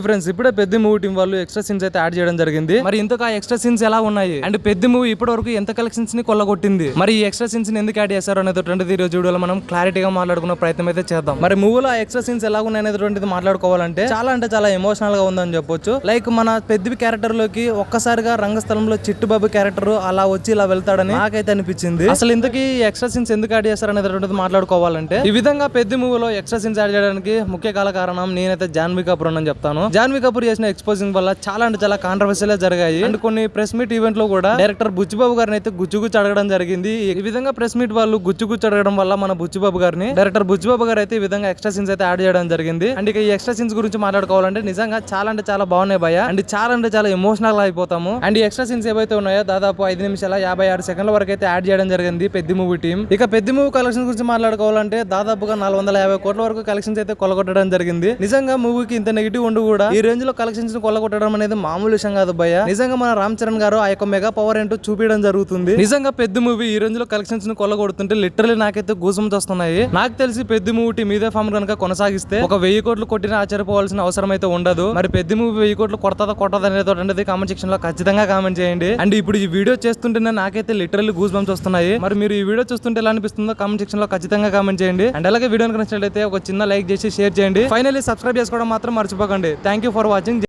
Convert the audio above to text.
Friends, ఇప్పుడే పెద్ద movie team వాళ్ళు ఎక్స్ట్రా సీన్స్ అయితే యాడ్ చేయడం జరిగింది. మరి ఇంతకు ఆ ఎక్స్ట్రా సీన్స్ ఎలా ఉన్నాయి అండ్ పెద్ద మూవీ ఇప్పటి వరకు ఎంత కలెక్షన్స్ ని కొల్లగొట్టింది, మరి ఈ ఎక్స్ట్రా సీన్స్ ని ఎందుకు యాడ్ చేశారు అనేది ఈ రోజు వీడియోలో మనం క్లారిటీగా మాట్లాడుకున్న ప్రయత్నం అయితే చేద్దాం. మరి మూవీలో ఆ ఎక్స్ట్రా సీన్స్ ఎలా ఉన్నాయి అనేటువంటిది మాట్లాడుకోవాలంటే అంటే చాలా ఎమోషనల్ గా ఉందని చెప్పొచ్చు. లైక్ మన పెద్ద క్యారెక్టర్ లోకి ఒక్కసారిగా రంగస్థలంలో చిట్టుబాబు క్యారెక్టర్ అలా వచ్చి ఇలా వెళ్తాడని నాకైతే అనిపించింది. అసలు ఇంతకీ ఎక్స్ట్రా సీన్స్ ఎందుకు యాడ్ చేశారు అనేటువంటిది మాట్లాడుకోవాలంటే ఈ విధంగా పెద్ద మూవీలో ఎక్స్ట్రా సీన్స్ యాడ్ చేయడానికి ముఖ్య కారణం నేనైతే జాన్వీ కపూర్ అని చెప్తాను. జాన్వీ కపూర్ చేసిన ఎక్స్పోజింగ్ వల్ల చాలా కాంట్రవర్సీలే జరిగాయి. అండ్ కొన్ని ప్రెస్ మీట్ ఈవెంట్ లో కూడా డైరెక్టర్ బుచ్చిబాబు గారిని అయితే గుచ్చు అడగడం జరిగింది. ఈ విధంగా ప్రెస్ మీట్ వాళ్ళు గుచ్చు అడగడం వల్ల మన బుచ్చిబాబు గారిని డైరెక్టర్ బుచ్చిబాబు గారు అయితే ఈ విధంగా ఎక్స్ట్రా సీన్స్ అయితే యాడ్ చేయడం జరిగింది. అండ్ ఇక ఈ ఎక్స్ట్రా సీన్స్ గురించి మాట్లాడుకోవాలంటే నిజంగా చాలా బాగున్నాయి భయ. అండ్ చాలా ఎమోషనల్ అయిపోతాము. అండ్ ఈ ఎక్స్ట్రా సీన్స్ ఏవైతే ఉన్నాయో దాదాపు 5 నిమిషాల 56 సెకండ్ల వరకు అయితే యాడ్ చేయడం జరిగింది పెద్ద మూవీ టీం. ఇక పెద్ద మూవీ కలెక్షన్ గురించి మాట్లాడుకోవాలంటే దాదాపుగా 450 కోట్ల వరకు కలెక్షన్స్ అయితే కొల్లగొట్టడం జరిగింది. నిజంగా మూవీకి ఇంత నెగిటివ్ ఉండి కూడా ఈ రేంజ్ లో కలెక్షన్స్ కొల్లగొట్టడం అనేది మామూలు విషయం కాదు భయ. నిజంగా మన రామ్ చరణ్ గారు ఆ యొక్క మెగా పవర్ ఏంటో చూపించడం జరుగుతుంది. నిజంగా పెద్ద మూవీ ఈ రేంజ్ లో కలెక్షన్స్ ని కొల్లగొడుతుంటే లిటరలీ నాకైతే గూసమ్స్ వస్తున్నాయి. నాకు తెలిసి పెద్ద మూవీ టీం ఇదే ఫామ్ కనుక కొనసాగిస్తే ఒక 1000 కోట్లు కొట్టిన ఆశ్చర్యపోవాల్సిన అవసరం అయితే ఉండదు. మరి పెద్ద మూవీ 1000 కోట్లు కొట్టదా అనేది కామెంట్ సెక్షన్ లో ఖచ్చితంగా కామెంట్ చేయండి. అండ్ ఇప్పుడు ఈ వీడియో చేస్తుంటేనే నాకైతే లిటరల్లీ గూస్ బంప్స్ వస్తున్నాయి. మరి మీరు ఈ వీడియో చూస్తుంటే ఎలా అనిపిస్తుందో కామెంట్ సెక్షన్ లో ఖచ్చితంగా కామెంట్ చేయండి. అండ్ అలాగే వీడియో నచ్చినట్లయితే ఒక చిన్న లైక్ చేసి షేర్ చేయండి. ఫైనల్లీ సబ్స్క్రైబ్ చేసుకోవడం మాత్రం మర్చిపోకండి. Thank you for watching.